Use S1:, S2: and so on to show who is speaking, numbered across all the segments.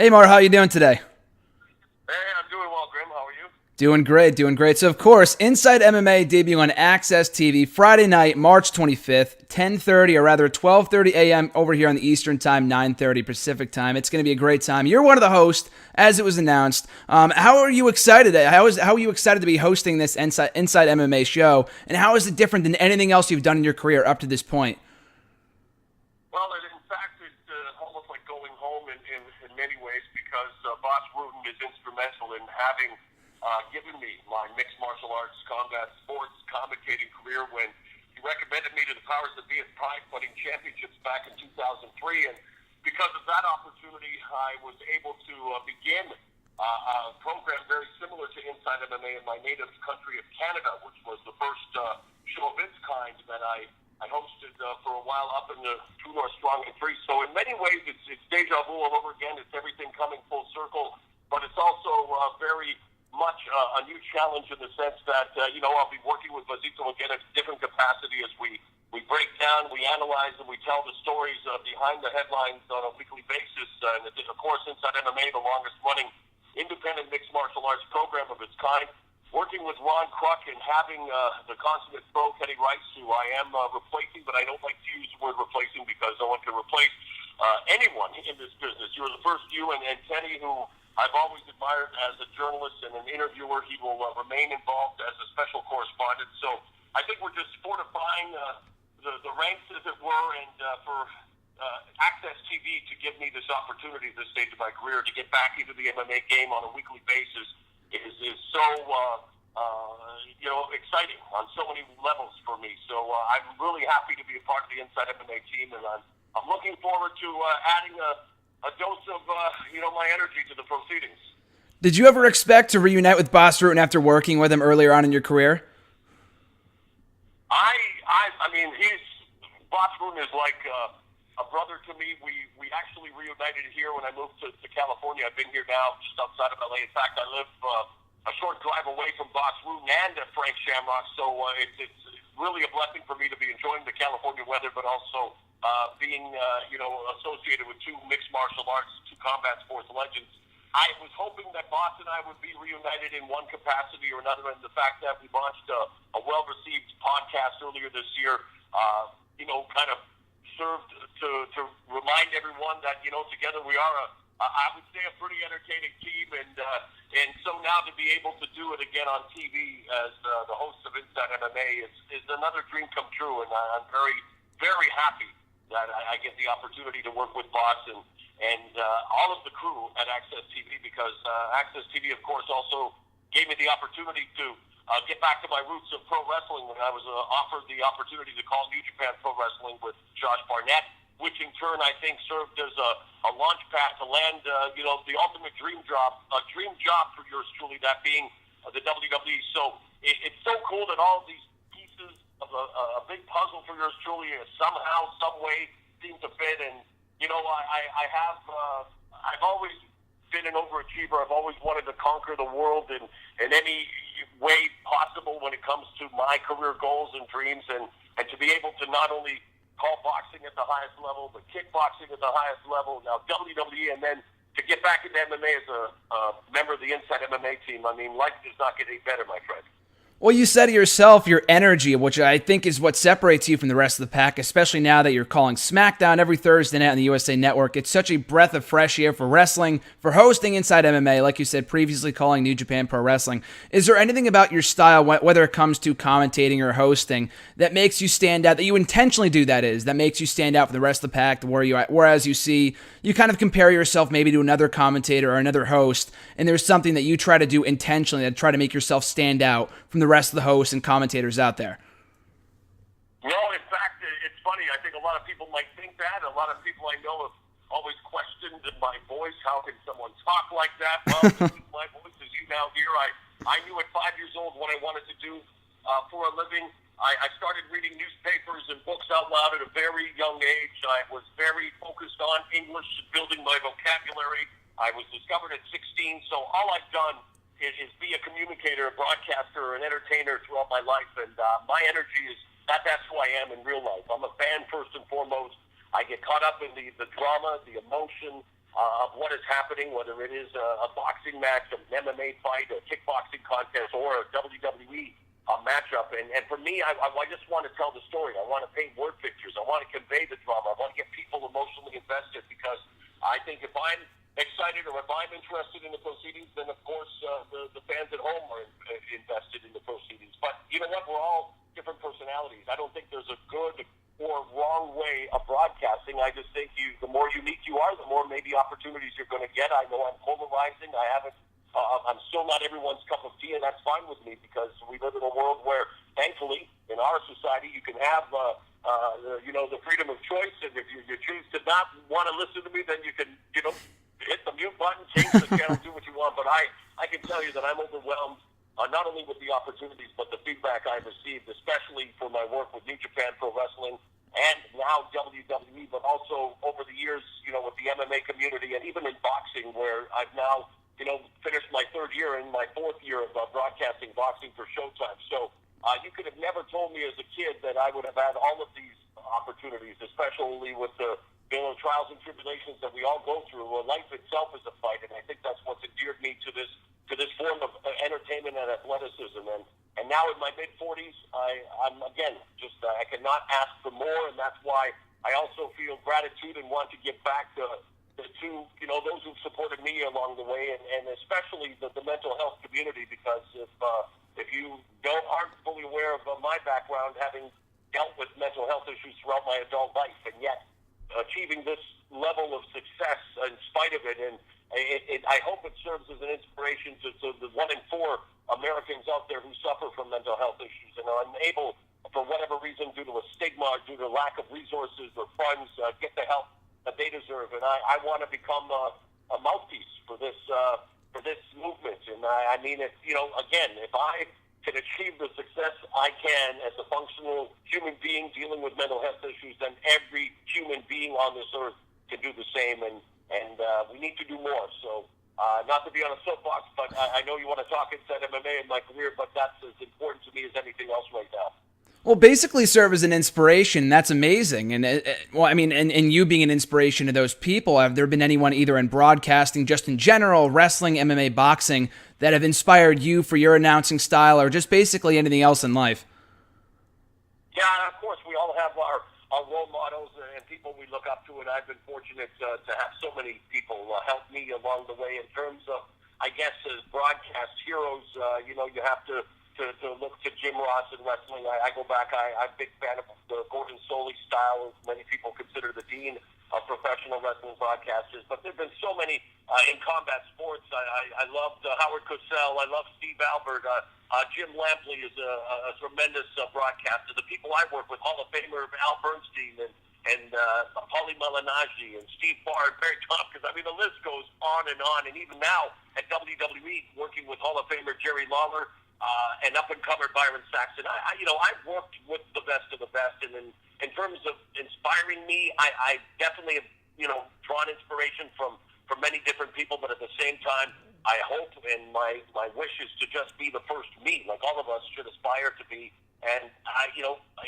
S1: Hey Mar, how you doing today?
S2: Hey, I'm doing well, Grim. How are you?
S1: Doing great, doing great. So of course, Inside MMA debuting on Access TV Friday night, March 25th, 10:30 or rather 12:30 a.m. over here on the Eastern Time, 9:30 Pacific Time. It's going to be a great time. You're one of the hosts, as it was announced. How are you excited? How are you excited to be hosting this Inside MMA show? And how is it different than anything else you've done in your career up to this point?
S2: Well, in fact, it's almost like going home in many ways because Bas Rutten is instrumental in having given me my mixed martial arts combat sports commentating career when he recommended me to the powers that be at Pride Fighting Championships back in 2003. And because of that opportunity, I was able to begin a program very similar to Inside MMA in my native country of Canada, which was the first show of its kind that I hosted for a while up in the True North Strong and Free. So in many ways, it's deja vu all over again. It's everything coming full circle, but it's also very much a new challenge in the sense that, I'll be working with Vasito again at a different capacity as we break down, we analyze, and we tell the stories behind the headlines on a weekly basis. And of course, Inside MMA, the longest running independent mixed martial arts program of its kind. Working with Ron Kruk and having the consummate pro, Kenny Rice, who I am replacing, but I don't like to use the word replacing because no one can replace anyone in this business. You were the first you and Kenny, who I've always admired as a journalist and an interviewer. He will remain involved as a special correspondent. So I think we're just fortifying the ranks, as it were, and for Access TV to give me this opportunity at this stage of my career to get back into the MMA game on a weekly basis is so exciting on so many levels for me. So I'm really happy to be a part of the Inside MMA team, and I'm looking forward to adding a dose of my energy to the proceedings.
S1: Did you ever expect to reunite with Bas Rutten after working with him earlier on in your career?
S2: I mean, Bas Rutten is like a brother to me. We actually reunited here when I moved to California. I've been here now just outside of LA. In fact, I live a short drive away from Bas Rutten and Frank Shamrock, so it's really a blessing for me to be enjoying the California weather, but also being associated with two mixed martial arts, two combat sports legends. I was hoping that Bas and I would be reunited in one capacity or another, and the fact that we launched a well-received podcast earlier this year, kind of served to remind everyone that, together we are I would say a pretty entertaining team, and so now to be able to do it again on TV as the host of Inside MMA is another dream come true, and I'm very, very happy that I get the opportunity to work with Bas and all of the crew at Access TV, because Access TV, of course, also gave me the opportunity to get back to my roots of pro wrestling when I was offered the opportunity to call New Japan Pro Wrestling with Josh Barnett, which in turn I think served as a launch pad to land, the ultimate dream job for yours truly, that being the WWE. So it's so cool that all of these pieces of a big puzzle for yours truly somehow, some way seem to fit. And I've always been an overachiever. I've always wanted to conquer the world in any way possible when it comes to my career goals and dreams, and to be able to not only call boxing at the highest level, but kickboxing at the highest level, now WWE, and then to get back into MMA as a member of the Inside MMA team. I mean, life does not get any better, my friend.
S1: Well, you said it yourself, your energy, which I think is what separates you from the rest of the pack, especially now that you're calling SmackDown every Thursday night on the USA Network. It's such a breath of fresh air for wrestling, for hosting Inside MMA, like you said, previously calling New Japan Pro Wrestling. Is there anything about your style, whether it comes to commentating or hosting, that makes you stand out, that you intentionally do, that makes you stand out from the rest of the pack, whereas you kind of compare yourself maybe to another commentator or another host, and there's something that you try to do intentionally to try to make yourself stand out from the rest of the hosts and commentators out there?
S2: No, in fact, it's funny. I think a lot of people might think that. A lot of people I know have always questioned my voice. How can someone talk like that? Well, this is my voice, as you now hear. I knew at 5 years old what I wanted to do for a living. I started reading newspapers and books out loud at a very young age. I was very focused on English, building my vocabulary. I was discovered at 16, so all I've done is be a communicator, a broadcaster, an entertainer throughout my life, and my energy is that's who I am in real life. I'm a fan first and foremost. I get caught up in the drama, the emotion, of what is happening, whether it is a boxing match, an MMA fight, a kickboxing contest, or a WWE matchup. And for me, I just want to tell the story. I want to paint word pictures. I want to convey the drama. I want to get people emotionally invested, because I think if I'm excited or if I'm interested in the proceedings, then of course the fans at home are invested in the proceedings. But you know what? We're all different personalities. I don't think there's a good or wrong way of broadcasting. I just think the more unique you are, the more maybe opportunities you're going to get. I know I'm polarizing. I'm still not everyone's cup of tea, and that's fine with me, because we live in a world where, thankfully, in our society, you can have the freedom of choice, and if you choose to not want to listen to me, then you can hit the mute button, change the channel, do what you want. But I can tell you that I'm overwhelmed, not only with the opportunities, but the feedback I've received, especially for my work with New Japan Pro Wrestling and now WWE, but also over the years, with the MMA community, and even in boxing, where I've now finished my third year and my fourth year of broadcasting boxing for Showtime. So you could have never told me as a kid that I would have had all of these opportunities, especially with the trials and tribulations that we all go through. Well, life itself is a fight, and I think that's what's endeared me to this form of entertainment and athleticism. And now in my mid-40s, I'm again I cannot ask for more, and that's why I also feel gratitude and want to give back to those who've supported me along the way, and especially the mental health community, because if you aren't fully aware of my background, having dealt with mental health issues throughout my adult life, and yet achieving this level of success in spite of it, and I hope it serves as an inspiration to the 1 in 4 Americans out there who suffer from mental health issues and are unable, for whatever reason, due to a stigma, due to lack of resources or funds, get the help that they deserve. And I want to become a mouthpiece for this movement. And I mean, if I can achieve the success I can as a functional human being dealing with mental health issues, then every human being on this earth can do the same. And we need to do more. So not to be on a soapbox, but I know you want to talk inside MMA in my career, but that's as important to me as anything else right now.
S1: Well, basically serve as an inspiration. That's amazing. And and you being an inspiration to those people, have there been anyone either in broadcasting, just in general, wrestling, MMA, boxing, that have inspired you for your announcing style, or just basically anything else in life?
S2: Yeah, of course, we all have our role models and people we look up to, and I've been fortunate to have so many people help me along the way in terms of, I guess, as broadcast heroes. You have to look to Jim Ross in wrestling. I go back. I'm a big fan of the Gordon Soley style. Many people consider the dean of professional wrestling broadcasters. But there have been so many in combat sports. I loved Howard Cosell. I love Steve Albert. Jim Lampley is a tremendous broadcaster. The people I work with, Hall of Famer Al Bernstein and Paulie Malignaggi and Steve Farr and Barry Tompkins. I mean, the list goes on. And even now at WWE, working with Hall of Famer Jerry Lawler, and up-and-comer Byron Saxton. I've worked with the best of the best, and in terms of inspiring me, I definitely have, drawn inspiration from many different people, but at the same time, I hope, and my wish is to just be the first me, like all of us should aspire to be, and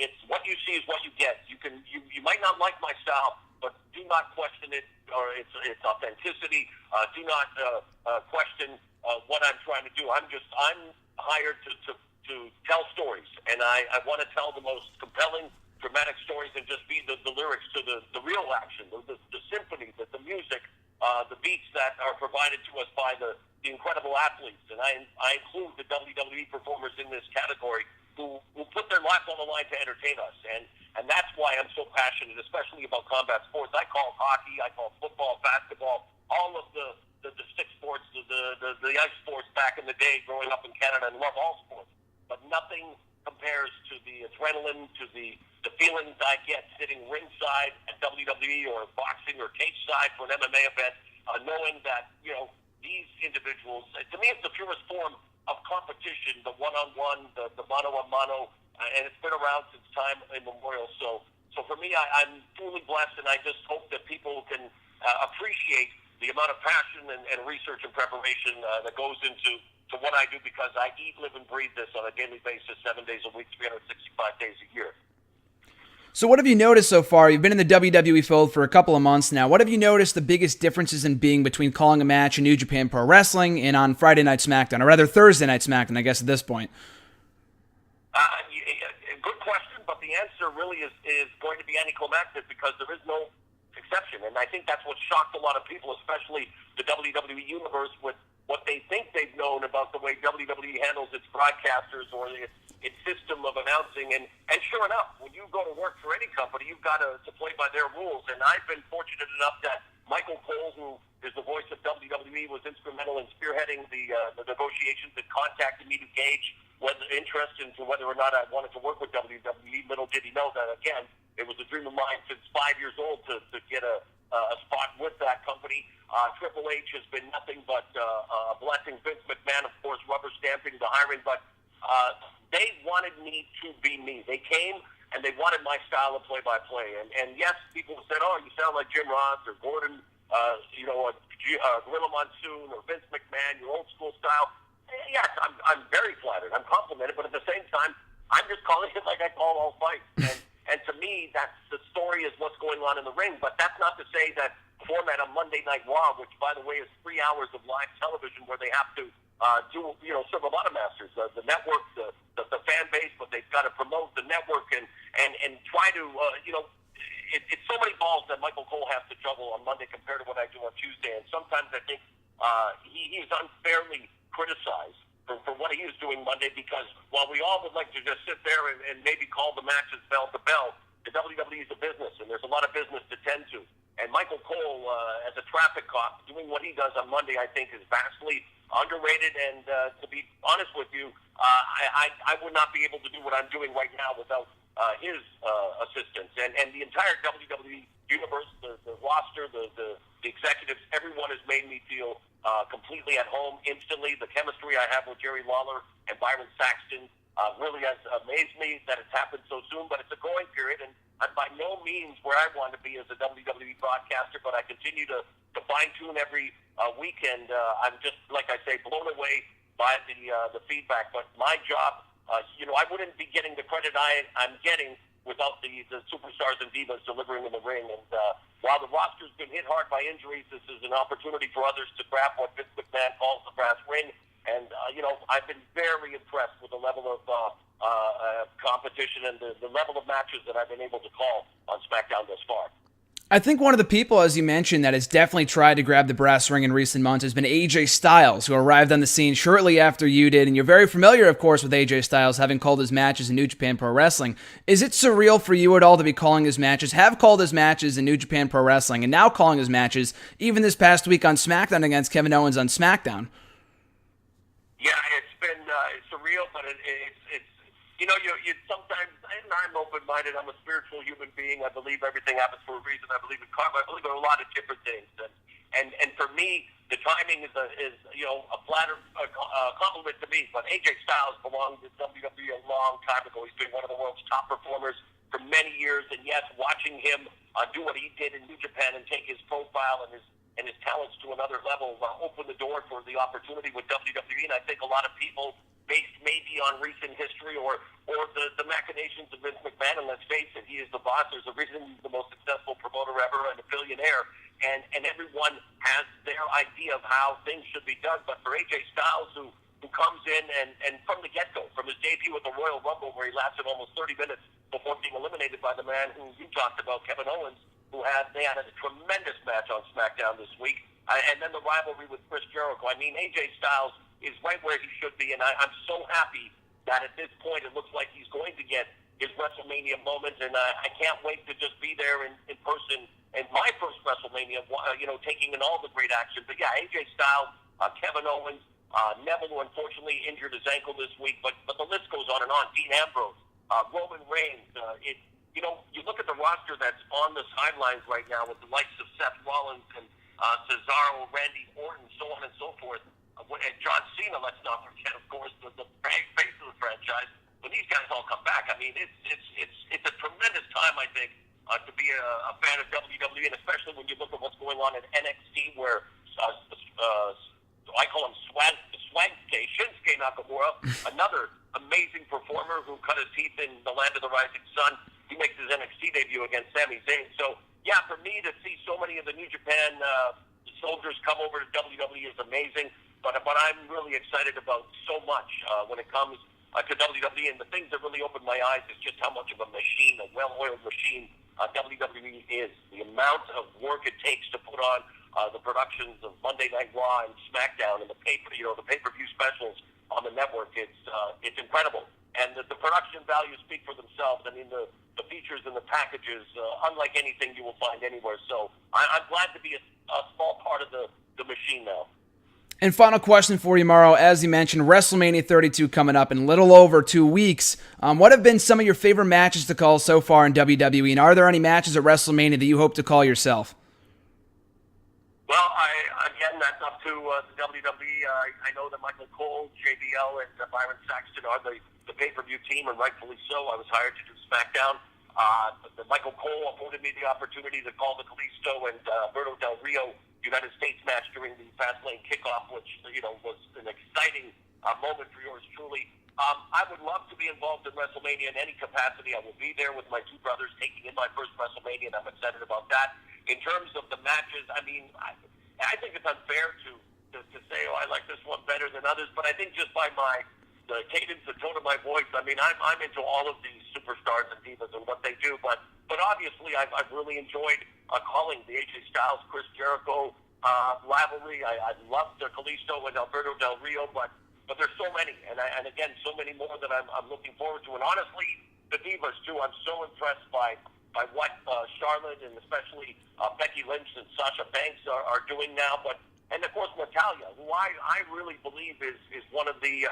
S2: it's what you see is what you get. You might not like my style, but do not question it, or its authenticity. Do not question what I'm trying to do. I'm hired to tell stories, and I want to tell the most compelling, dramatic stories, and just be the lyrics to the real action, the symphony, the music, the beats that are provided to us by the incredible athletes. And I include the WWE performers in this category who put their lives on the line to entertain us, and that's why I'm so passionate, especially about combat sports. I call hockey, I call football, basketball, all of the stick sports, the ice sports back in the day growing up in Canada, and love all sports. But nothing compares to the adrenaline, to the feelings I get sitting ringside at WWE or boxing or cage side for an MMA event, knowing that, these individuals, to me it's the purest form of competition, the one-on-one, the mano-a-mano, and it's been around since time immemorial. So for me, I'm truly blessed, and I just hope that people can appreciate the amount of passion and research and preparation that goes into what I do, because I eat, live, and breathe this on a daily basis, 7 days a week, 365 days a year.
S1: So what have you noticed so far? You've been in the WWE fold for a couple of months now. What have you noticed the biggest differences in being between calling a match in New Japan Pro Wrestling and on Friday Night SmackDown, or rather Thursday Night SmackDown, I guess at this point?
S2: Good question, but the answer really is going to be anticlimactic because there is no exception. And I think that's what shocked a lot of people, especially the WWE universe, with what they think they've known about the way WWE handles its broadcasters or its system of announcing. And sure enough, when you go to work for any company, you've got to play by their rules. And I've been fortunate enough that Michael Cole, who is the voice of WWE, was instrumental in spearheading the negotiations and contacted me to gauge whether interest into whether or not I wanted to work with WWE. Little did he know that, again, it was a dream of mine since 5 years old to get a spot with that company. Triple H has been nothing but a blessing. Vince McMahon, of course, rubber stamping the hiring, but they wanted me to be me. They came and they wanted my style of play-by-play. And yes, people said, "Oh, you sound like Jim Ross or Gordon, Gorilla Monsoon or Vince McMahon, your old school style." Yes, I'm very flattered. I'm complimented, but at the same time, I'm just calling it like I call all fights. And to me, that's the story is what's going on in the ring. But that's not to say that format on Monday Night Raw, which by the way is 3 hours of live television, where they have to serve a lot of masters, the network, the fan base, but they've got to promote the network and try to it's so many balls that Michael Cole has to juggle on Monday compared to what I do on Tuesday. And sometimes I think he is unfairly criticized for what he is doing Monday, because while we all would like to just sit there and maybe call the matches bell to bell, the WWE is a business, and there's a lot of business to tend to. And Michael Cole, as a traffic cop, doing what he does on Monday, I think is vastly underrated. And to be honest with you, I would not be able to do what I'm doing right now without his assistance. And the entire WWE universe, the roster, the executives, everyone has made me feel completely at home instantly. The chemistry I have with Jerry Lawler and Byron Saxton really has amazed me that it's happened so soon, but it's a growing period, and I'm by no means where I want to be as a WWE broadcaster, but I continue to fine-tune every weekend. I'm just, like I say, blown away by the feedback, but my job, I wouldn't be getting the credit I'm getting without the superstars and divas delivering in the ring. And while the roster's been hit hard by injuries, this is an opportunity for others to grab what Vince McMahon calls the brass ring. And, I've been very impressed with the level of competition and the level of matches that I've been able to call on SmackDown thus far.
S1: I think one of the people, as you mentioned, that has definitely tried to grab the brass ring in recent months has been AJ Styles, who arrived on the scene shortly after you did. And you're very familiar, of course, with AJ Styles, having called his matches in New Japan Pro Wrestling. Is it surreal for you at all to be calling his matches, have called his matches in New Japan Pro Wrestling, and now calling his matches even this past week on SmackDown against Kevin Owens on SmackDown?
S2: Yeah, it's been surreal, but it's you sometimes, and I'm open-minded, I'm a spiritual human being, I believe everything happens for a reason, I believe in karma, I believe in a lot of different things, and for me, the timing is a compliment to me, but AJ Styles belonged to WWE a long time ago. He's been one of the world's top performers for many years, and yes, watching him do what he did in New Japan and take his profile and his talents to another level opened the door for the opportunity with WWE, and I think a lot of people, based maybe on recent history or the machinations of Vince McMahon, and let's face it, he is the boss. There's a reason he's the most successful promoter ever and a billionaire, and everyone has their idea of how things should be done. But for AJ Styles, who comes in and from the get-go, from his debut at the Royal Rumble, where he lasted almost 30 minutes before being eliminated by the man who you talked about, Kevin Owens, they had a tremendous match on SmackDown this week, and then the rivalry with Chris Jericho. I mean, AJ Styles is right where he should be, and I'm so happy that at this point it looks like he's going to get his WrestleMania moment, and I can't wait to just be there in person in my first WrestleMania, taking in all the great action. But yeah, AJ Styles, Kevin Owens, Neville, who unfortunately injured his ankle this week, but the list goes on and on. Dean Ambrose, Roman Reigns, you look at the roster that's on the sidelines right now with the likes of Seth Rollins and Cesaro, Randy Orton, so on and so forth. And John Cena, let's not forget, of course, the face of the franchise. When these guys all come back, I mean, it's a tremendous time, I think, to be a fan of WWE, and especially when you look at what's going on in NXT, where I call him Shinsuke Nakamura, another amazing performer who cut his teeth in the Land of the Rising Sun. he makes his NXT debut against Sami Zayn. So, yeah, for me to see so many of the New Japan soldiers come over to WWE is amazing. But I'm really excited about so much when it comes to WWE. And the things that really opened my eyes is just how much of a machine, a well-oiled machine, WWE is. The amount of work it takes to put on the productions of Monday Night Raw and SmackDown and the pay-per-view specials on the network. It's incredible. And the production values speak for themselves. I mean, the features and the packages, unlike anything you will find anywhere. So I'm glad to be a small part of the machine now.
S1: And final question for you, Mauro. As you mentioned, WrestleMania 32 coming up in a little over 2 weeks. What have been some of your favorite matches to call so far in WWE? And are there any matches at WrestleMania that you hope to call yourself?
S2: Well, again, that's up to the WWE. I know that Michael Cole, JBL, and Byron Saxton are the pay-per-view team, and rightfully so. I was hired to do SmackDown. Michael Cole afforded me the opportunity to call the Kalisto and Alberto Del Rio United States match during the Fastlane kickoff, which was an exciting moment for yours truly. I would love to be involved in WrestleMania in any capacity. I will be there with my two brothers taking in my first WrestleMania, and I'm excited about that. In terms of the matches, I mean, I think it's unfair to say, I like this one better than others, but I think just by the cadence and tone of my voice, I mean, I'm into all of these superstars and divas and what they do, but obviously I've really enjoyed calling the AJ Styles, Chris Jericho rivalry. I love the Kalisto and Alberto Del Rio, but there's so many, and again, so many more that I'm looking forward to. And honestly, the divas too. I'm so impressed by what Charlotte and especially Becky Lynch and Sasha Banks are doing now. And of course Natalya, who I really believe is one of the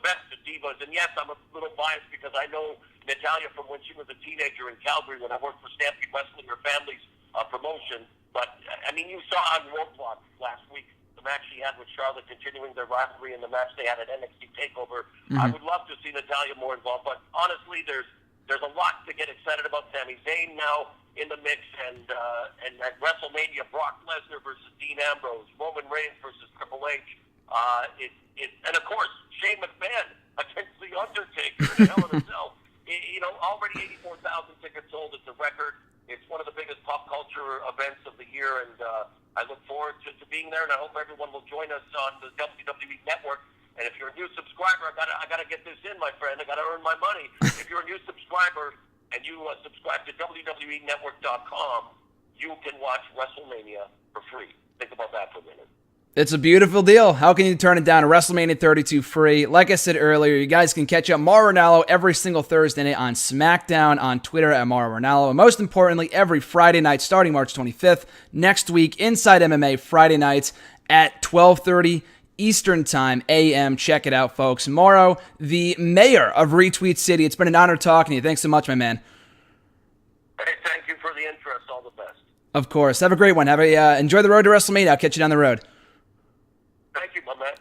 S2: best divas. And yes, I'm a little biased because I know Natalya from when she was a teenager in Calgary when I worked for Stampede Wrestling, her family's promotion. But I mean, you saw on Roadblock last week the match she had with Charlotte, continuing their rivalry, in the match they had at NXT Takeover. Mm-hmm. I would love to see Natalya more involved, but honestly, there's a lot to get excited about. Sami Zayn now in the mix, and at WrestleMania, Brock Lesnar versus Dean Ambrose, Roman Reigns versus Triple H, and of course Shane McMahon against The Undertaker in Hell in a Cell. Already 84,000 tickets sold. It's a record. It's one of the biggest pop culture events of the year, and I look forward to being there, and I hope everyone will join us on the WWE Network. And if you're a new subscriber, I gotta get this in, my friend. I gotta earn my money. If you're a new subscriber and you subscribe to WWENetwork.com, you can watch WrestleMania for free. Think about that for a minute.
S1: It's a beautiful deal. How can you turn it down? WrestleMania 32 free. Like I said earlier, you guys can catch up Mauro Ranallo every single Thursday night on SmackDown, on Twitter at Mauro Ranallo, and most importantly, every Friday night starting March 25th. Next week, Inside MMA, Friday nights at 12:30 Eastern Time, AM. Check it out, folks. Mauro, the mayor of Retweet City, it's been an honor talking to you. Thanks so much, my man.
S2: Hey, thank you for the interest. All the best.
S1: Of course. Have a great one. Enjoy the road to WrestleMania. I'll catch you down the road.
S2: Thank you, my man.